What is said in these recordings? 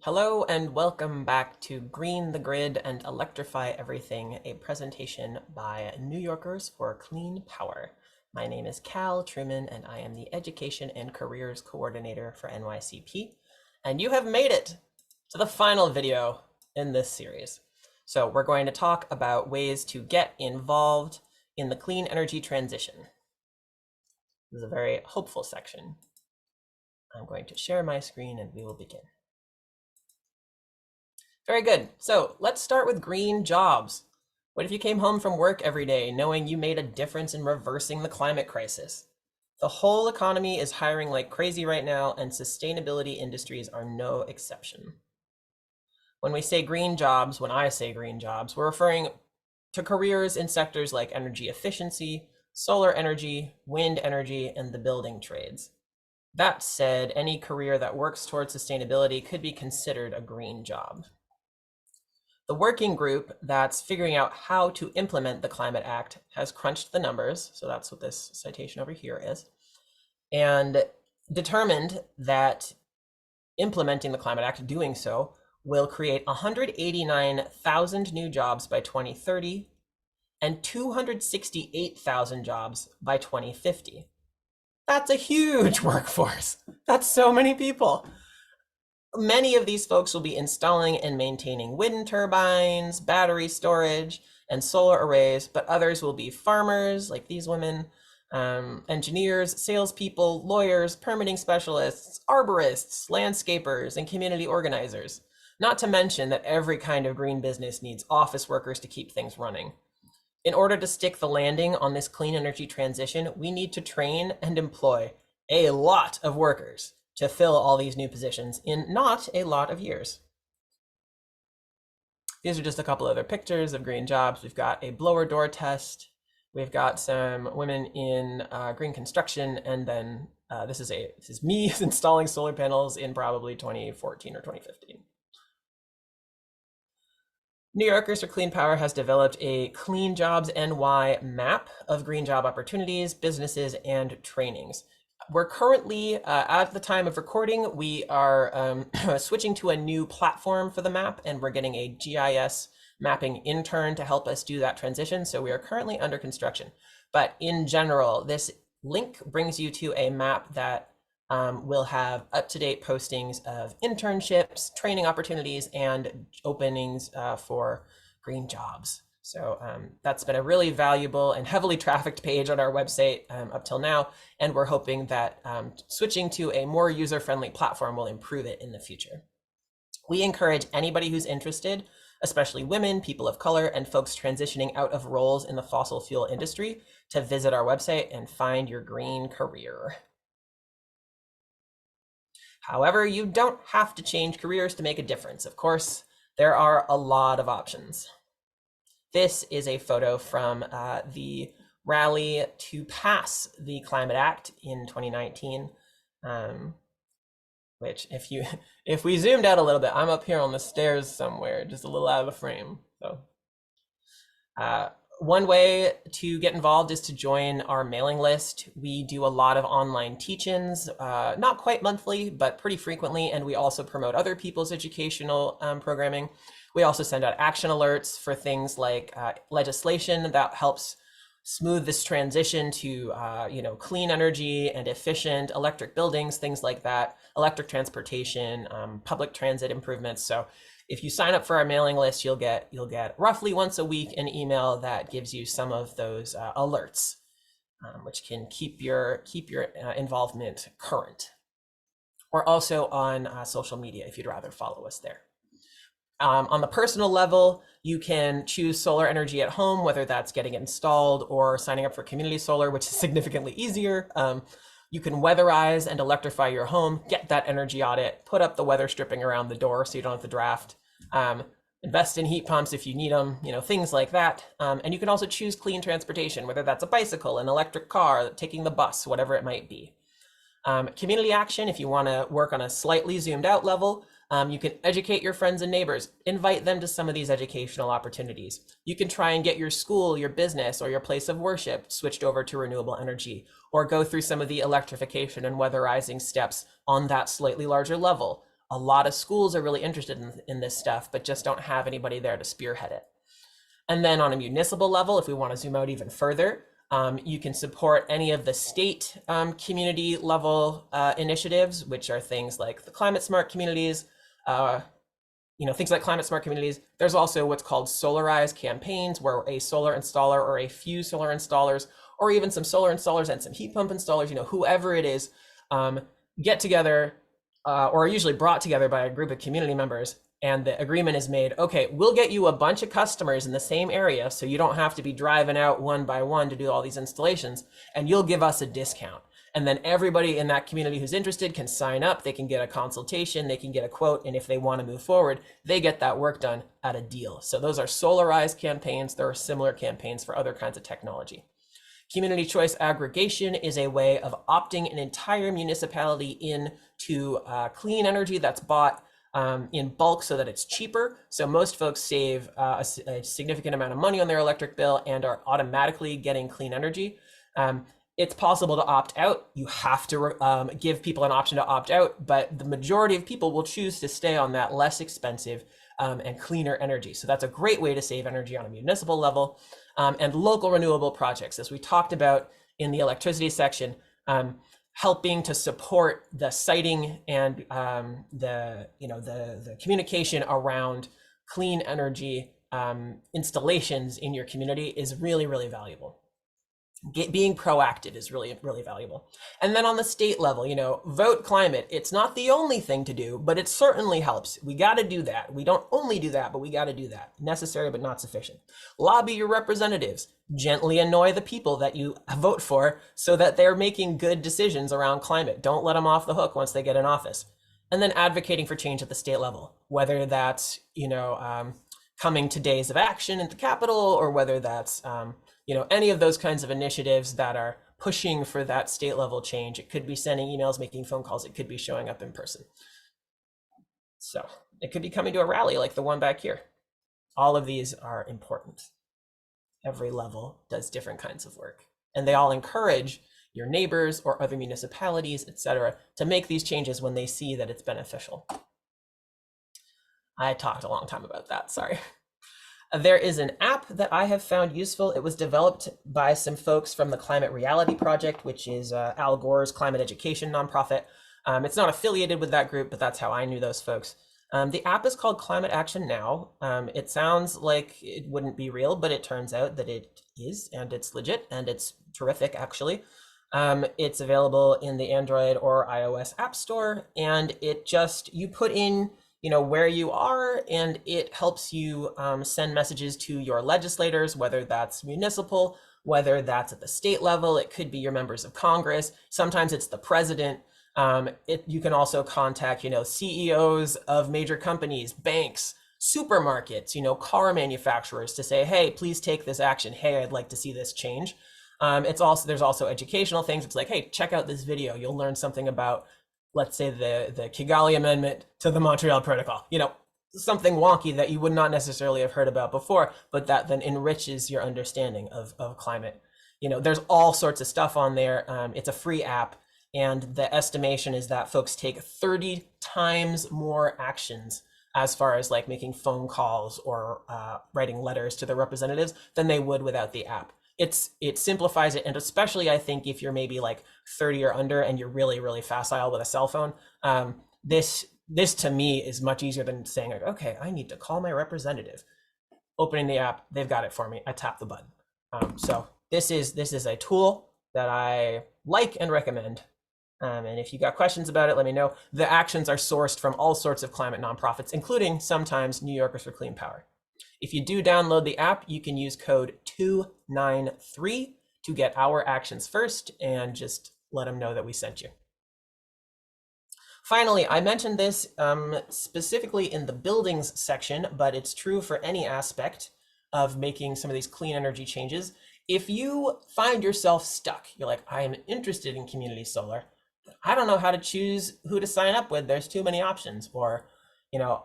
Hello and welcome back to Green the Grid and Electrify Everything, a presentation by New Yorkers for Clean Power. My name is Cal Truman and I am the Education and Careers Coordinator for NYCP. And you have made it to the final video in this series. So we're going to talk about ways to get involved in the clean energy transition. This is a very hopeful section. I'm going to share my screen and we will begin. Very good. So let's start with green jobs. What if you came home from work every day knowing you made a difference in reversing the climate crisis? The whole economy is hiring like crazy right now, and sustainability industries are no exception. When we say green jobs, when I say green jobs, we're referring to careers in sectors like energy efficiency, solar energy, wind energy, and the building trades. That said, any career that works towards sustainability could be considered a green job. The working group that's figuring out how to implement the Climate Act has crunched the numbers, so that's what this citation over here is, and determined that implementing the Climate Act, doing so, will create 189,000 new jobs by 2030 and 268,000 jobs by 2050. That's a huge workforce. That's so many people. Many of these folks will be installing and maintaining wind turbines, battery storage, and solar arrays, but others will be farmers, like these women, engineers, salespeople, lawyers, permitting specialists, arborists, landscapers, and community organizers. Not to mention that every kind of green business needs office workers to keep things running. In order to stick the landing on this clean energy transition, we need to train and employ a lot of workers to fill all these new positions in not a lot of years. These are just a couple other pictures of green jobs. We've got a blower door test. We've got some women in green construction, and then this is me installing solar panels in probably 2014 or 2015. New Yorkers for Clean Power has developed a Clean Jobs NY map of green job opportunities, businesses, and trainings. We're currently, at the time of recording, we are switching to a new platform for the map, and we're getting a GIS mapping intern to help us do that transition. So we are currently under construction. But in general, this link brings you to a map that will have up-to-date postings of internships, training opportunities, and openings for green jobs. So that's been a really valuable and heavily trafficked page on our website up till now, and we're hoping that switching to a more user-friendly platform will improve it in the future. We encourage anybody who's interested, especially women, people of color, and folks transitioning out of roles in the fossil fuel industry, to visit our website and find your green career. However, you don't have to change careers to make a difference. Of course, there are a lot of options. This is a photo from the rally to pass the Climate Act in 2019, which if we zoomed out a little bit, I'm up here on the stairs somewhere, just a little out of the frame. So one way to get involved is to join our mailing list. We do a lot of online teach-ins, not quite monthly, but pretty frequently, and we also promote other people's educational programming. We also send out action alerts for things like legislation that helps smooth this transition to clean energy and efficient electric buildings, things like that, electric transportation, public transit improvements. So if you sign up for our mailing list, you'll get roughly once a week an email that gives you some of those alerts, which can keep your involvement current. We're also on social media if you'd rather follow us there. On the personal level, you can choose solar energy at home, whether that's getting it installed or signing up for community solar, which is significantly easier. You can weatherize and electrify your home, get that energy audit, put up the weather stripping around the door so you don't have to draft, invest in heat pumps if you need them, things like that. And you can also choose clean transportation, whether that's a bicycle, an electric car, taking the bus, whatever it might be. Community action, if you want to work on a slightly zoomed out level, you can educate your friends and neighbors, invite them to some of these educational opportunities. You can try and get your school, your business, or your place of worship switched over to renewable energy, or go through some of the electrification and weatherizing steps on that slightly larger level. A lot of schools are really interested in this stuff, but just don't have anybody there to spearhead it. And then on a municipal level, if we want to zoom out even further, you can support any of the state community level initiatives, which are things like the climate smart communities, things like climate smart communities. There's also what's called solarized campaigns, where a solar installer or a few solar installers, or even some solar installers and some heat pump installers, whoever it is, get together or are usually brought together by a group of community members. And the agreement is made, okay, we'll get you a bunch of customers in the same area, so you don't have to be driving out one by one to do all these installations, and you'll give us a discount. And then everybody in that community who's interested can sign up, they can get a consultation, they can get a quote, and if they want to move forward, they get that work done at a deal. So those are solarized campaigns. There are similar campaigns for other kinds of technology. Community choice aggregation is a way of opting an entire municipality into clean energy that's bought in bulk so that it's cheaper. So most folks save a significant amount of money on their electric bill and are automatically getting clean energy. It's possible to opt out. You have to give people an option to opt out, but the majority of people will choose to stay on that less expensive and cleaner energy. So that's a great way to save energy on a municipal level. And local renewable projects, as we talked about in the electricity section, helping to support the siting and the communication around clean energy installations in your community is really, really valuable. Being proactive is really, really valuable. And then on the state level, vote climate. It's not the only thing to do, but it certainly helps. We got to do that. We don't only do that, but we got to do that. Necessary, but not sufficient. Lobby your representatives. Gently annoy the people that you vote for so that they're making good decisions around climate. Don't let them off the hook once they get in office. And then advocating for change at the state level, whether that's, coming to days of action at the Capitol, or whether that's, any of those kinds of initiatives that are pushing for that state level change. It could be sending emails, making phone calls. It could be showing up in person. So it could be coming to a rally like the one back here. All of these are important. Every level does different kinds of work, and they all encourage your neighbors or other municipalities, etc., to make these changes when they see that it's beneficial. I talked a long time about that, sorry. There is an app that I have found useful. It was developed by some folks from the Climate Reality Project, which is Al Gore's climate education nonprofit. It's not affiliated with that group, but that's how I knew those folks. The app is called Climate Action Now. It sounds like it wouldn't be real, but it turns out that it is, and it's legit, and it's terrific, actually. It's available in the Android or iOS App Store, and you put in where you are, and it helps you send messages to your legislators, whether that's municipal, whether that's at the state level. It could be your members of Congress. Sometimes it's the president. You can also contact, CEOs of major companies, banks, supermarkets, car manufacturers to say, hey, please take this action. Hey, I'd like to see this change. There's also educational things. It's like, hey, check out this video. You'll learn something about, let's say, the Kigali Amendment to the Montreal Protocol, something wonky that you would not necessarily have heard about before, but that then enriches your understanding of climate. There's all sorts of stuff on there. It's a free app, and the estimation is that folks take 30 times more actions as far as like making phone calls or writing letters to their representatives than they would without the app. It simplifies it, and especially I think if you're maybe like 30 or under and you're really, really facile with a cell phone, this to me is much easier than saying, like, okay, I need to call my representative. Opening the app, they've got it for me. I tap the button. So this is a tool that I like and recommend. And if you got questions about it, let me know. The actions are sourced from all sorts of climate nonprofits, including sometimes New Yorkers for Clean Power. If you do download the app, you can use code 293 to get our actions first, and just let them know that we sent you. Finally, I mentioned this specifically in the buildings section, but it's true for any aspect of making some of these clean energy changes. If you find yourself stuck, you're like, I am interested in community solar, but I don't know how to choose who to sign up with. There's too many options. Or,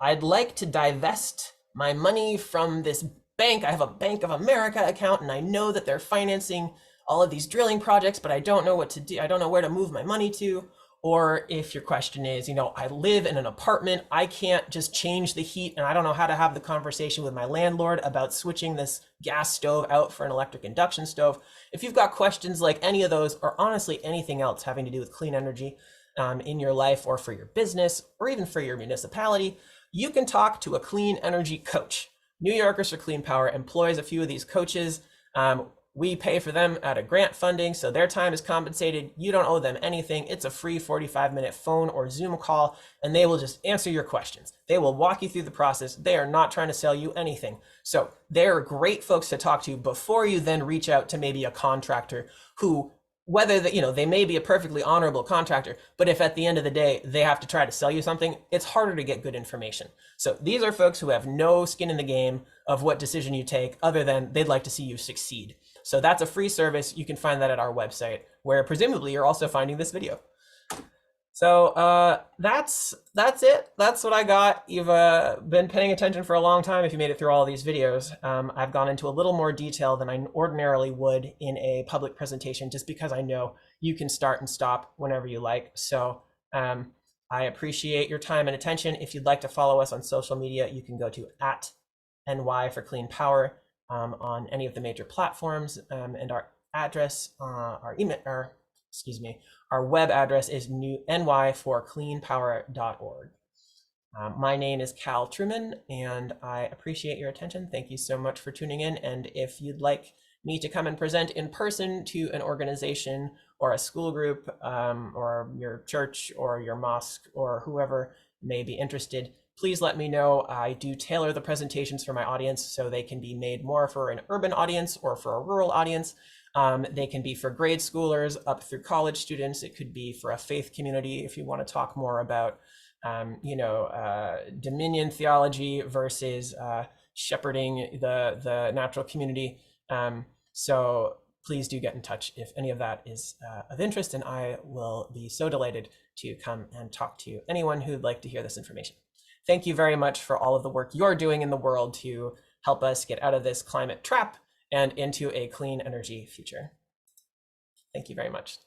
I'd like to divest my money from this bank. I have a Bank of America account, and I know that they're financing all of these drilling projects, but I don't know what to do. I don't know where to move my money to. Or if your question is, I live in an apartment, I can't just change the heat, and I don't know how to have the conversation with my landlord about switching this gas stove out for an electric induction stove. If you've got questions like any of those, or honestly anything else having to do with clean energy in your life or for your business or even for your municipality, you can talk to a clean energy coach. New Yorkers for Clean Power employs a few of these coaches. We pay for them out of grant funding, so their time is compensated. You don't owe them anything. It's a free 45-minute phone or Zoom call, and they will just answer your questions. They will walk you through the process. They are not trying to sell you anything. So they're great folks to talk to before you then reach out to maybe a contractor who, whether they may be a perfectly honorable contractor, but if at the end of the day they have to try to sell you something, it's harder to get good information. So these are folks who have no skin in the game of what decision you take other than they'd like to see you succeed. So that's a free service. You can find that at our website, where presumably you're also finding this video. So that's it. That's what I got. You've been paying attention for a long time if you made it through all of these videos. I've gone into a little more detail than I ordinarily would in a public presentation, just because I know you can start and stop whenever you like. So I appreciate your time and attention. If you'd like to follow us on social media, you can go to @NY for Clean Power on any of the major platforms, and our address, our web address is ny4cleanpower.org. My name is Cal Truman, and I appreciate your attention. Thank you so much for tuning in. And if you'd like me to come and present in person to an organization or a school group, or your church or your mosque or whoever may be interested, please let me know. I do tailor the presentations for my audience so they can be made more for an urban audience or for a rural audience. They can be for grade schoolers up through college students. It could be for a faith community if you want to talk more about, dominion theology versus shepherding the natural community. So please do get in touch if any of that is of interest, and I will be so delighted to come and talk to anyone who'd like to hear this information. Thank you very much for all of the work you're doing in the world to help us get out of this climate trap and into a clean energy future. Thank you very much.